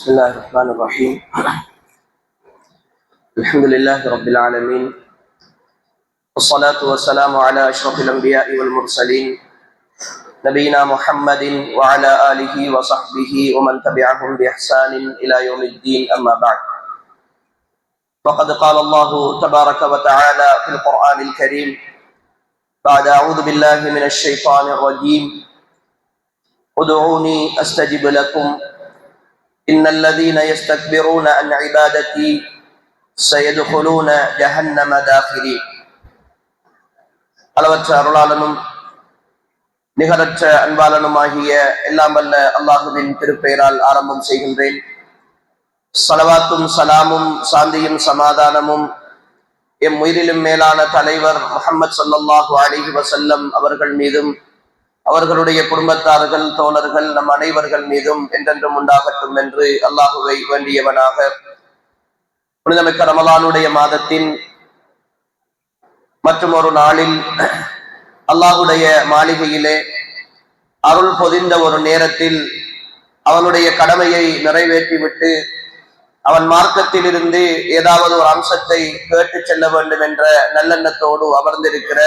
بسم الله الرحمن الرحيم. الحمد لله رب العالمين، والصلاة والسلام على أشرف الأنبياء والمرسلين نبينا محمد وعلى آله وصحبه ومن تبعهم بإحسان إلى يوم الدين. أما بعد، فقد قال الله تبارك وتعالى في القرآن الكريم بعد أعوذ بالله من الشيطان الرجيم: ادعوني أستجب لكم إن الذين يستكبرون عن عبادتي سيدخلون جهنم داخرين. அளவற்ற அருளாளனும் நிகரற்ற அன்பாளனுமாகிய எல்லாம் வல்ல அல்லாஹுவின் திருப்பெயரால் ஆரம்பம் செய்கின்றேன். ஸலவாத்தும் சலாமும் சாந்தியும் சமாதானமும் எம் உயிரிலும் மேலான தலைவர் முஹம்மது ஸல்லல்லாஹு அலைஹி வஸல்லம் அவர்கள் மீதும் அவர்களுடைய குடும்பத்தார்கள், தோழர்கள், நம் அனைவர்கள் மீதும் என்றென்றும் உண்டாகட்டும் என்று அல்லாஹுவை வேண்டியவனாக புனிதமிக்க ரமலானுடைய மாதத்தின் மற்றும் ஒரு நாளில் அல்லாஹுடைய மாளிகையிலே அருள் பொதிந்த ஒரு நேரத்தில் அவனுடைய கடமையை நிறைவேற்றிவிட்டு அவன் மார்க்கத்தில் இருந்து ஏதாவது ஒரு அம்சத்தை கேட்டு செல்ல வேண்டும் என்ற நல்லெண்ணத்தோடு அமர்ந்திருக்கிற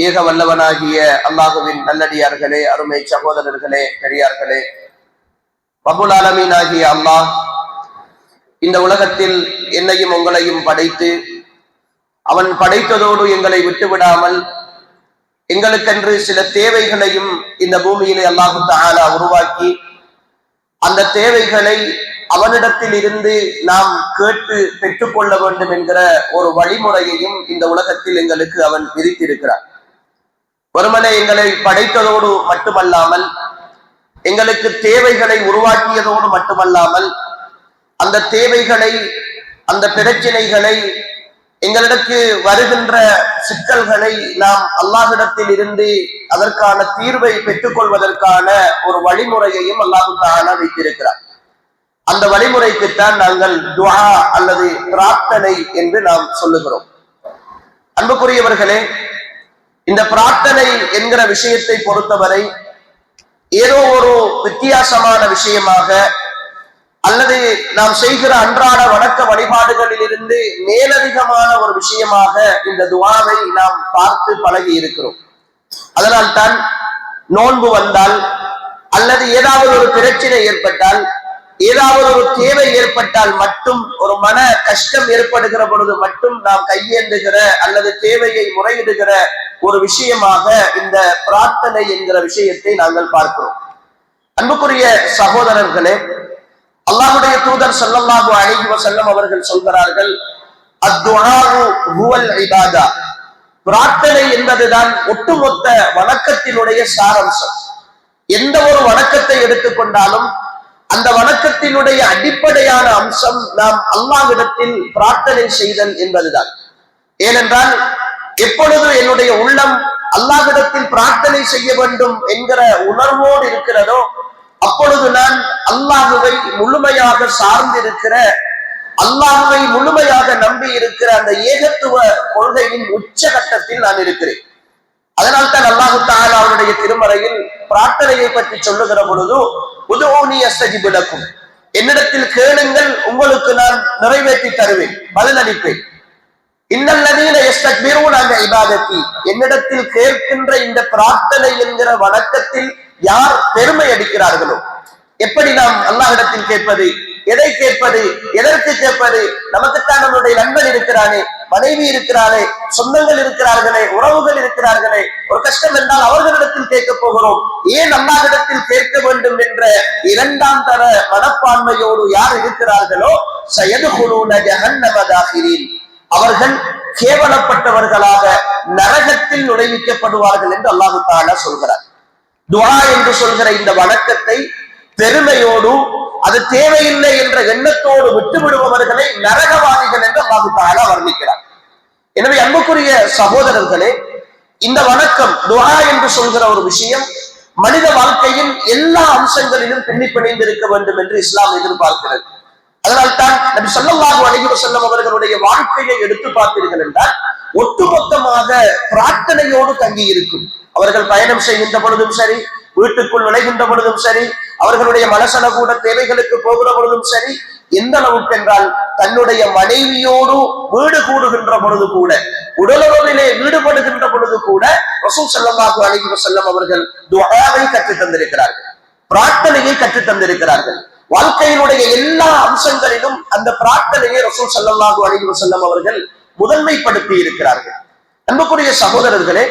ஏக வல்லவனாகிய அல்லாஹுவின் நல்லடியார்களே, அருமை சகோதரர்களே, பெரியார்களே, ரப்புல் ஆலமீன் ஆகிய அல்லாஹ் இந்த உலகத்தில் என்னையும் உங்களையும் படைத்து அவன் படைத்ததோடு எங்களை விட்டுவிடாமல் எங்களுக்கென்று சில தேவைகளையும் இந்த பூமியிலே அல்லாஹு தஆலா உருவாக்கி அந்த தேவைகளை அவனிடத்தில் இருந்து நாம் கேட்டு பெற்றுக்கொள்ள வேண்டும் என்கிற ஒரு வழிமுறையையும் இந்த உலகத்தில் எங்களுக்கு அவன் விதித்திருக்கிறான். வெறுமனே எங்களை படைத்ததோடு மட்டுமல்லாமல் எங்களுக்கு தேவைகளை உருவாக்கியதோடு மட்டுமல்லாமல் அந்த தேவைகளை, அந்த பிரச்சனைகளை, எங்களிடத்து வருகின்ற சிக்கல்களை நாம் அல்லாஹ்விடத்தில் இருந்து அதற்கான தீர்வை பெற்றுக்கொள்வதற்கான ஒரு வழிமுறையையும் அல்லாஹ் தஆலா வைத்திருக்கிறார். அந்த வழிமுறைக்குத்தான் நாங்கள் துஆ அல்லது பிரார்த்தனை என்று நாம் சொல்லுகிறோம். அன்புக்குரியவர்களே, இந்த பிரார்த்தனை என்கிற விஷயத்தை பொறுத்தவரை ஏதோ ஒரு வித்தியாசமான விஷயமாக அல்லது நாம் செய்கிற அன்றாட வணக்க வழிபாடுகளில் இருந்து மேலதிகமான ஒரு விஷயமாக இந்த துஆவை நாம் பார்த்து பழகி இருக்கிறோம். அதனால் தான் நோன்பு வந்தால் அல்லது ஏதாவது ஒரு பிரச்சனை ஏற்பட்டால், ஏதாவது ஒரு தேவை ஏற்பட்டால் மட்டும், ஒரு மன கஷ்டம் ஏற்படுகிற பொழுது மட்டும் நாம் கையேந்துகிற அல்லது தேவையை முறையிடுகிற ஒரு விஷயமாக இந்த பிரார்த்தனை என்கிற விஷயத்தை நாங்கள் பார்க்கிறோம். அன்புக்குரிய சகோதரர்களே, அல்லாஹ்வுடைய தூதர் ஸல்லல்லாஹு அலைஹி வஸல்லம் அவர்கள் சொல்கிறார்கள், அத்துஆஉ ஹுவல் இபாதா. பிரார்த்தனை என்பதுதான் ஒட்டுமொத்த வணக்கத்தினுடைய சாராம்சம். எந்த ஒரு வணக்கத்தை எடுத்துக்கொண்டாலும் அந்த வணக்கத்தினுடைய அடிப்படையான அம்சம் நாம் அல்லாஹ்விடத்தில் பிரார்த்தனை செய்தல் என்பதுதான். ஏனென்றால் எப்பொழுது என்னுடைய உள்ளம் அல்லாஹ்விடத்தில் பிரார்த்தனை செய்ய வேண்டும் என்கிற உணர்வோடு இருக்கிறதோ அப்பொழுது நான் அல்லாஹுவை முழுமையாக சார்ந்திருக்கிற, அல்லாஹுவை முழுமையாக நம்பி இருக்கிற அந்த ஏகத்துவ கொள்கையின் உச்சகட்டத்தில் நான் இருக்கிறேன். அதனால் தான் அல்லாஹு தஆலா அவருடைய திருமறையில் பிரார்த்தனையை பற்றி சொல்லுகிற பொழுது, உதுஊனி அஸ்தஜிப் லக்கும், என்னிடத்தில் கேளுங்கள், உங்களுக்கு நான் நிறைவேற்றி தருவேன், பதிலளிப்பேன். இன்னல்லதீன யஸ்தக்பிரூன அன் இபாதத்தி, என்னிடத்தில் கேட்கின்ற இந்த பிரார்த்தனை என்கிற வணக்கத்தில் யார் பெருமை அடிக்கிறார்களோ. எப்படி நாம் அல்லாஹ்விடத்தில் கேட்பது? எதை கேட்பது? எதற்கு கேட்பது? நமக்குத்தான் நம்முடைய நண்பன் இருக்கிறானே, மனைவி இருக்கிறானே, சொந்தங்கள் இருக்கிறார்களே, உறவுகள் இருக்கிறார்களே, ஒரு கஷ்டம் என்றால் அவர்களிடத்தில் கேட்க போகிறோம். ஏன் அல்லாஹ்விடத்தில் கேட்க வேண்டும் என்ற இரண்டாம் தர மனப்பான்மையோடு யார் இருக்கிறார்களோ சயதுகுலூன ஜஹன்னம தாகிரீன், அவர்கள் கேவலப்பட்டவர்களாக நரகத்தில் நுழைவிக்கப்படுவார்கள் என்று அல்லாஹ் தஆலா சொல்கிறார். துஆ என்று சொல்கிற இந்த வணக்கத்தை பெருமையோடு, அது தேவையில்லை என்ற எண்ணத்தோடு விட்டு விடுபவர்களை நரகவாதிகள் என்று அல்லாஹ் தஆலா வர்ணிக்கிறார். எனவே அன்புக்குரிய சகோதரர்களே, இந்த வணக்கம் துஆ என்று சொல்கிற ஒரு விஷயம் மனித வாழ்க்கையின் எல்லா அம்சங்களிலும் பின்னி பிணைந்திருக்க வேண்டும் என்று இஸ்லாம் எதிர்பார்க்கிறது. அதனால் தான் நபி ஸல்லல்லாஹு அலைஹி வஸல்லம் அவர்களுடைய வாழ்க்கையை எடுத்து பார்த்தீர்கள் என்றால் ஒட்டுமொத்தமாக பிரார்த்தனையோடு தங்கி இருக்கும். அவர்கள் பயணம் செய்கின்ற பொழுதும் சரி, வீட்டுக்குள் நுழைகின்ற பொழுதும் சரி, அவர்களுடைய மனசன கூட தேவைகளுக்கு போகிற பொழுதும் சரி, எந்த அளவுக்கு என்றால் தன்னுடைய மனைவியோடு வீடு கூடுகின்ற பொழுது கூட, உடலுறவிலே ஈடுபடுகின்ற பொழுது கூட ரசூல் ஸல்லல்லாஹு அலைஹி வஸல்லம் அவர்கள் துஆவை கற்றுத் தந்திருக்கிறார்கள், பிரார்த்தனையை கற்றுத் தந்திருக்கிறார்கள். வாழ்க்கையினுடைய எல்லா அம்சங்களிலும் அந்த பிரார்த்தனையை ரசூல் ஸல்லல்லாஹு அலைஹி வஸல்லம் அவர்கள் முதன்மைப்படுத்தி இருக்கிறார்கள். அன்புக்குரிய சகோதரர்களே,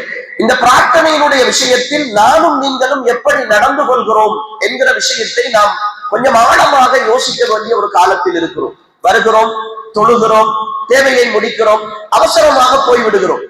இந்த பிரார்த்தனையினுடைய விஷயத்தில் நானும் நீங்களும் எப்படி நடந்து கொள்கிறோம் என்கிற விஷயத்தை நாம் கொஞ்சம் ஆழமாக யோசிக்க வேண்டிய ஒரு காலத்தில் இருக்கிறோம். வருகிறோம், தொழுகிறோம், தேவையை முடிக்கிறோம், அவசரமாக போய்விடுகிறோம்.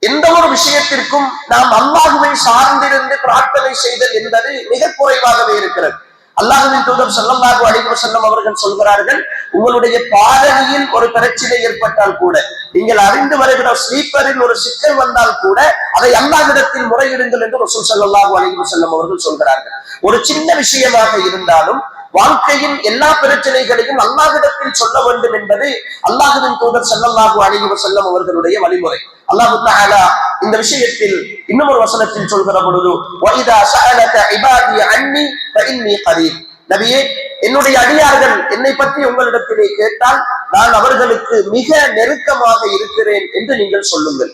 எந்த ஒரு விஷயத்திற்கும் நாம் அல்லாஹுவை சார்ந்திருந்து பிரார்த்தனை செய்தல் என்பது மிக குறைவாகவே இருக்கிறது. அல்லாஹ்வின் தூதர் ஸல்லல்லாஹு அலைஹி வஸல்லம் அவர்கள் சொல்கிறார்கள், உங்களுடைய பாதணியில் ஒரு பிரச்சனை ஏற்பட்டால் கூட, நீங்கள் அறிந்து வருகிற ஸ்லீப்பரில் ஒரு சிக்கல் வந்தால் கூட அதை அல்லாஹ்விடத்தில் முறையிடுங்கள் என்று ரசூல் ஸல்லல்லாஹு அலைஹி வஸல்லம் அவர்கள் சொல்கிறார்கள். ஒரு சின்ன விஷயமாக இருந்தாலும் வாழ்க்கையின் எல்லா பிரச்சனைகளையும் அல்லாஹ்விடத்தில் சொல்ல வேண்டும் என்பது அல்லாஹ்வின் தூதர் ஸல்லல்லாஹு அலைஹி வஸல்லம் அவர்களுடைய வழிமுறை. அல்லாஹ் தஆலா இந்த விஷயத்தில் இன்னும் ஒரு வசனத்தில் சொல்கிற பொழுது, வஇதா ஸஅலக இபாதி அன்னி ஃபஇன்னி கரீப், நபியே, என்னுடைய அடியார்கள் என்னை பற்றி உங்களிடத்திலே கேட்டால் நான் அவர்களுக்கு மிக நெருக்கமாக இருக்கிறேன் என்று நீங்கள் சொல்லுங்கள்,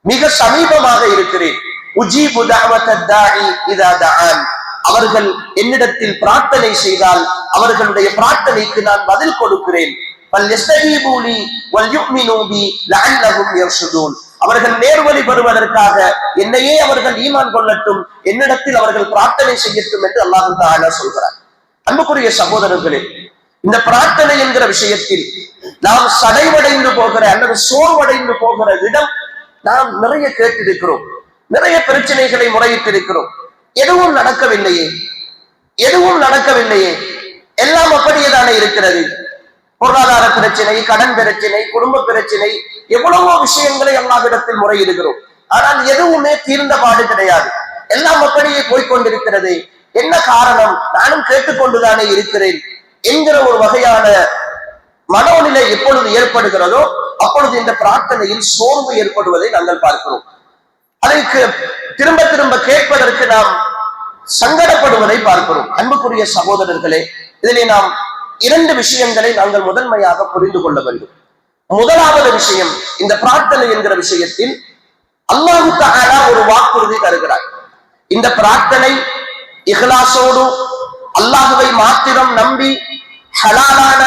மிக சமீபமாக இருக்கிறேன். உஜீபு தஅவத்தத் தாஇ இதா தஆன், அவர்கள் என்னிடத்தில் பிரார்த்தனை செய்தால் அவர்களுடைய பிரார்த்தனைக்கு நான் பதில் கொடுக்கிறேன். அவர்கள் நேர்வழி பெறுவதற்காக என்னையே அவர்கள் ஈமான் கொள்ளட்டும், என்னிடத்தில் அவர்கள் பிரார்த்தனை செய்யட்டும் என்று அல்லாஹ் தஆலா சொல்கிறார். அன்புக்குரிய சகோதரர்களே, இந்த பிரார்த்தனை என்கிற விஷயத்தில் நாம் சடைவடைந்து போகிற அல்லது சோர்வடைந்து போகிற இடம் நாம் நிறைய கேட்டிருக்கிறோம், நிறைய பிரச்சனைகளை முறையிட்டிருக்கிறோம். எதுவும் நடக்கவில்லையே, எதுவும் நடக்கவில்லையே, எல்லாம் அப்படியேதானே இருக்கிறது. பொருளாதார பிரச்சனை, கடன் பிரச்சனை, குடும்ப பிரச்சனை, எவ்வளவோ விஷயங்களை அல்லாஹ்விடத்தில் முறையிடுகிறோம். ஆனால் எதுவுமே தீர்ந்த பாடு கிடையாது, எல்லாம் அப்படியே போய்கொண்டிருக்கிறது. என்ன காரணம்? நானும் கேட்டுக்கொண்டுதானே இருக்கிறேன் என்கிற ஒரு வகையான மனோநிலை எப்பொழுது ஏற்படுகிறதோ அப்பொழுது இந்த பிரார்த்தனையில் சோர்வு ஏற்படுவதை நாங்கள் பார்க்கிறோம். அதற்கு திரும்ப திரும்ப கேட்பதற்கு நாம் சங்கடப்படுவதை பார்க்கிறோம். அன்புக்குரிய சகோதரர்களே, இதிலே நாம் இரண்டு விஷயங்களை நாங்கள் முதன்மையாக புரிந்து கொள்ள வேண்டும். முதலாவது விஷயம், இந்த பிரார்த்தனை என்கிற விஷயத்தில் அல்லாஹ் தஆலா ஒரு வாக்குறுதி தருகிறார். இந்த பிரார்த்தனை இஹ்லாஸோடு அல்லாஹ்வை மாத்திரம் நம்பி ஹலாலான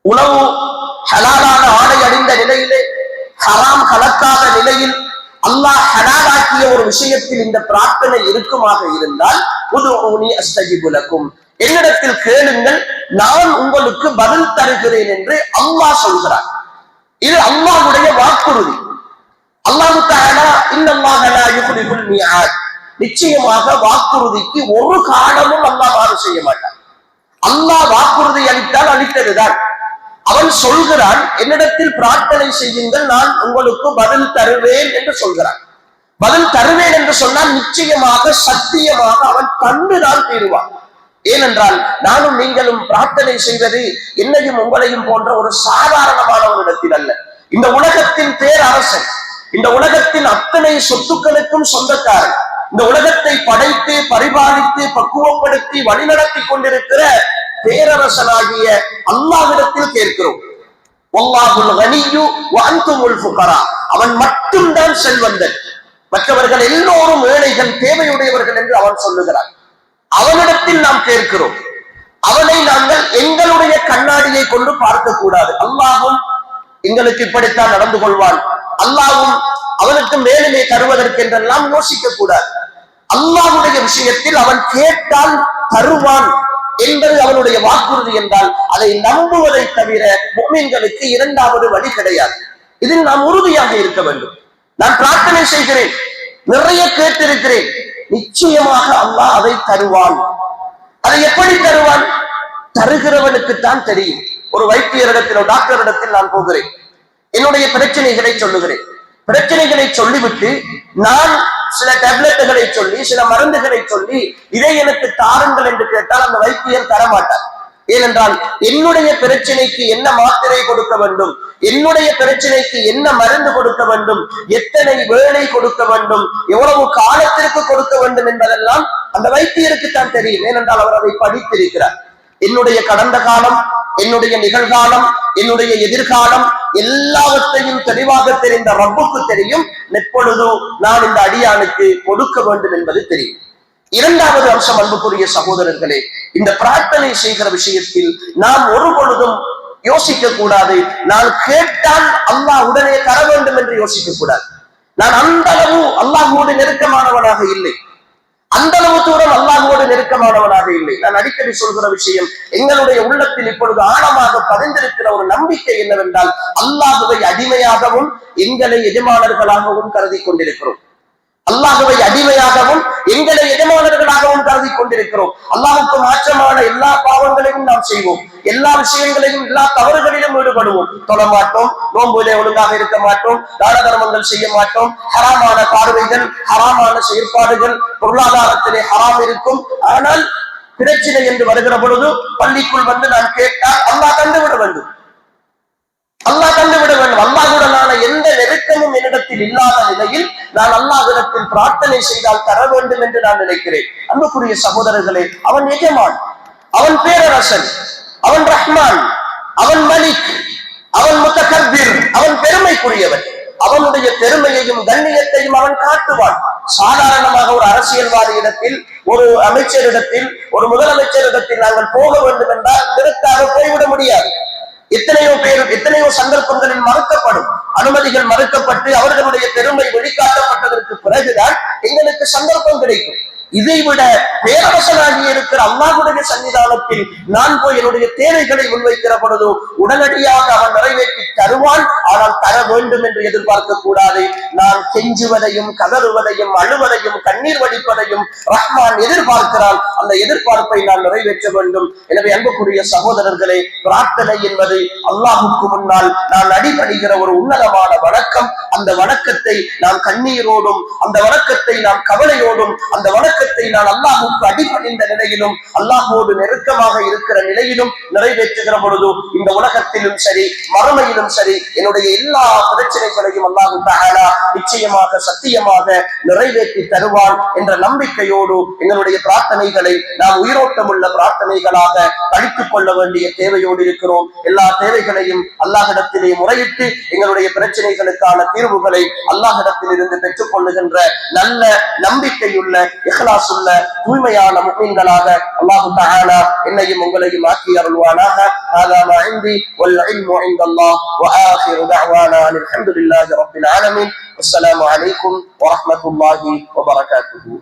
உணவு, ஹலாலான ஆடை அணிந்த நிலையிலே, ஹராம் கலக்காத நிலையில் அல்லாஹ் ஹலாலாக்கிய ஒரு விஷயத்தில் இந்த பிரார்த்தனை இருக்குமாக இருந்தால், உதுஊனி அஸ்தஜிபு லக்கும், என்னிடத்தில் கேளுங்கள், நான் உங்களுக்கு பதில் தருகிறேன் என்று அல்லாஹ் சொல்கிறார். இது அல்லாஹ்வுடைய வாக்குறுதி. அல்லாஹ் தஆலா இன்னல்லாஹ லா யுக்லிஃபுல் மிஆத், நிச்சயமாக வாக்குறுதிக்கு ஒரு காலமும் அல்லாஹ் மாறு செய்ய மாட்டார். அல்லாஹ் வாக்குறுதி அளித்தால் அளித்ததுதான். அவன் சொல்கிறான், என்னிடத்தில் பிரார்த்தனை செய்யுங்கள், நான் உங்களுக்கு பதில் தருவேன் என்று சொல்கிறான். பதில் தருவேன் என்று சொன்னால் நிச்சயமாக சத்தியமாக அவன் தந்துதான் தீருவான். ஏனென்றால் நானும் நீங்களும் பிரார்த்தனை செய்வது என்னையும் உங்களையும் போன்ற ஒரு சாதாரணமான ஒரு இடத்தில் அல்ல. இந்த உலகத்தின் பேரரசன், இந்த உலகத்தின் அத்தனை சொத்துக்களுக்கும் சொந்தக்காரன், இந்த உலகத்தை படைத்து பரிபாலித்து பக்குவப்படுத்தி வழிநடத்தி கொண்டிருக்கிற பேரரசனாகிய அல்லாஹ்விடத்தில் கேட்கிறோம். வல்லாஹுல் கனியு வ அன்துமுல் ஃபுகரா, அவன் மட்டும்தான் செல்வந்தன், மற்றவர்கள் எல்லோரும் ஏழைகள், தேவையுடையவர்கள் என்று அவன் சொல்லுகிறான். அவனிடத்தில் நாம் கேட்கிறோம். அவனை நாங்கள் எங்களுடைய கண்ணாடியை கொண்டு பார்க்க கூடாது. அல்லாஹும் எங்களுக்கு இப்படித்தான் நடந்து கொள்வான், அல்லாஹும் அவனுக்கு மேலுமே தருவதற்கு என்றெல்லாம் யோசிக்க கூடாது. அல்லாஹ்வுடைய விஷயத்தில் அவன் கேட்டால் தருவான் என்பது அவனுடைய வாக்குறுதி என்றால் அதை நம்புவதை தவிர முஃமின்களுக்கு இரண்டாவது வழி கிடையாது. இதில் நாம் உறுதியாக இருக்க வேண்டும். நான் பிரார்த்தனை செய்கிறேன், நிறைய கேட்டிருக்கிறேன், நிச்சயமாக அல்லாஹ் அதை தருவான். அதை எப்படி தருவான்? தருகிறவனுக்குத்தான் தெரியும். ஒரு வைத்தியரிடத்தில், டாக்டரிடத்தில் நான் போகிறேன், என்னுடைய பிரச்சனைகளை சொல்லுகிறேன். பிரச்சனைகளை சொல்லிவிட்டு நான் சில டேப்லெட்டுகளை சொல்லி, சில மருந்துகளை சொல்லி, இதை எனக்கு தாருங்கள் என்று கேட்டால் அந்த வைத்தியர் தரமாட்டார். ஏனென்றால் என்னுடைய பிரச்சனைக்கு என்ன மாத்திரை கொடுக்க வேண்டும், என்னுடைய பிரச்சனைக்கு என்ன மருந்து கொடுக்க வேண்டும், எத்தனை வேலை கொடுக்க வேண்டும், எவ்வளவு காலத்திற்கு கொடுக்க வேண்டும் என்பதெல்லாம் அந்த வைத்தியருக்கு தான் தெரியும். ஏனென்றால் அவர் அதை படித்திருக்கிறார். என்னுடைய கடந்த காலம், என்னுடைய நிகழ்காலம், என்னுடைய எதிர்காலம் எல்லாவற்றையும் தெளிவாக தெரிந்த ரப்புக்கு தெரியும் எப்பொழுதோ நான் இந்த அடியானுக்கு கொடுக்க வேண்டும் என்பது தெரியும். இரண்டாவது அம்சம், அன்புக்குரிய சகோதரர்களே, இந்த பிரார்த்தனை செய்கிற விஷயத்தில் நாம் ஒரு பொழுதும் யோசிக்க கூடாது. நான் கேட்டால் அல்லாஹ் உடனே தர வேண்டும் என்று யோசிக்க கூடாது. நான் அந்த அளவு அல்லாஹ்வோடு நெருக்கமானவனாக இல்லை, அந்த அளவு தூரம் அல்லாஹ்வோடு நெருக்கமானவனாக இல்லை. நான் அடிக்கடி சொல்கிற விஷயம், எங்களுடைய உள்ளத்தில் இப்பொழுது ஆழமாக பதிந்திருக்கிற ஒரு நம்பிக்கை என்னவென்றால், அல்லாஹ்வை அடிமையாகவும் எங்களை எஜமானர்களாகவும் கருதி கொண்டிருக்கிறோம். அல்லாஹ்வை அடிமையாகவும் எங்களை எஜமானர்களாகவும் கருதி கொண்டிருக்கிறோம். அல்லாஹ்வுக்கு மாற்றமான எல்லா பாவங்களையும் நாம் செய்வோம், எல்லா விஷயங்களையும் எல்லா தவறுகளிலும் ஈடுபடுவோம். தொழ மாட்டோம், நோன்புலே ஒழுங்காக இருக்க மாட்டோம், தான தர்மங்கள் செய்ய மாட்டோம், ஹராமான பார்வைகள், ஹராமான செயற்பாடுகள், பொருளாதாரத்திலே ஹராம் இருக்கும். ஆனால் பிரச்சனை என்று வருகிற பொழுது பள்ளிக்குள் வந்து நான் கேட்டால் அல்லாஹ் தந்துவிட வேண்டும், அல்லாஹ் தந்துவிட வேண்டும். அல்லாஹ்வுடனான எந்த நெருக்கமும் என்னிடத்தில் இல்லாத நிலையில் நான் அல்லாஹ்விடத்தில் பிரார்த்தனை செய்தால் தர வேண்டும் என்று நான் நினைக்கிறேன். அன்புக்குரிய சகோதரர்களே, அவன் எஜமான், அவன் பேரரசன், அவன் ரஹ்மான், அவன் மலிக், அவன் முத்தகப்பீர், அவன் பெருமைக்குரியவன். அவனுடைய பெருமையையும் கண்ணியத்தையும் அவன் காட்டுவான். சாதாரணமாக ஒரு அரசியல்வாதியிடத்தில், ஒரு அமைச்சரிடத்தில், ஒரு முதலமைச்சரிடத்தில் நாங்கள் போக வேண்டும் என்றால் திருத்தாக போய்விட முடியாது. எத்தனையோ சந்தர்ப்பங்களில் மறுக்கப்படும், அனுமதிகள் மறுக்கப்பட்டு அவர்களுடைய பெருமை வெளிக்காட்டப்பட்டதற்கு பிறகுதான் எங்களுக்கு சந்தர்ப்பம் கிடைக்கும். இதைவிட பேரரசனாகி இருக்கிற அல்லாஹ்வுடைய சன்னிதானத்தில் நான் போய் என்னுடைய தேவைகளை முன்வைக்கிற பொழுது உடனடியாக அவன் நிறைவேற்றி தருவான். ஆனால் தர வேண்டும் என்று எதிர்பார்க்க கூடாது. நான் கெஞ்சுவதையும் கதறுவதையும் அழுவதையும் கண்ணீர் வடிப்பதையும் ரஹ்மான் எதிர்பார்க்கிறான். அந்த எதிர்பார்ப்பை நான் நிறைவேற்ற வேண்டும். எனவே அன்புக்குரிய சகோதரர்களே, பிரார்த்தனை என்பது அல்லாஹுக்கு முன்னால் நான் அடிபணிகிற ஒரு உன்னதமான வணக்கம். அந்த வணக்கத்தை நாம் கண்ணீரோடும், அந்த வணக்கத்தை நாம் கவலையோடும், அந்த வணக்கத்தை நான் அல்லாஹுக்கு அடிபணிந்த நிலையிலும் அல்லாஹோடு நெருக்கமாக இருக்கிற நிலையிலும் நிறைவேற்றுகிற பொழுது இந்த உலகத்திலும் சரி மறுமையிலும் சரி என்னுடைய எல்லா பிரச்சனைகளையும் அல்லாஹ் தஆலா நிச்சயமாக சத்தியமாக நிறைவேற்றி தருவான் என்ற நம்பிக்கையோடு எங்களுடைய பிரார்த்தனைகளை நாம் உயிரோட்டமுள்ள பிரார்த்தனைகளாக கழித்துக் கொள்ள வேண்டிய தேவையோடு இருக்கிறோம். எல்லா தேவைகளையும் அல்லாஹ்விடத்திலே முறையிட்டு எங்களுடைய பிரச்சனைகளுக்கான தீர்வுகளை அல்லாஹ்விடத்தில் இருந்து பெற்றுக் கொள்ளுகின்ற நல்ல நம்பிக்கையுள்ள இஹ்லாசுள்ள தூய்மையான முஃமின்களாக அல்லாஹ் தஆலா என்னையும் உங்களையும் ஆக்கி அருள்வானாக. ஹாதா மா இன்தி வல் இல்மு இன்தல்லாஹ் வ ஆகிரு தஅவானா அல்ஹம்துலில்லாஹி ரப்பில் ஆலமீன். அஸ்ஸலாமு அலைக்கும் வ ரஹ்மத்துல்லாஹி வ பரகாத்துஹு.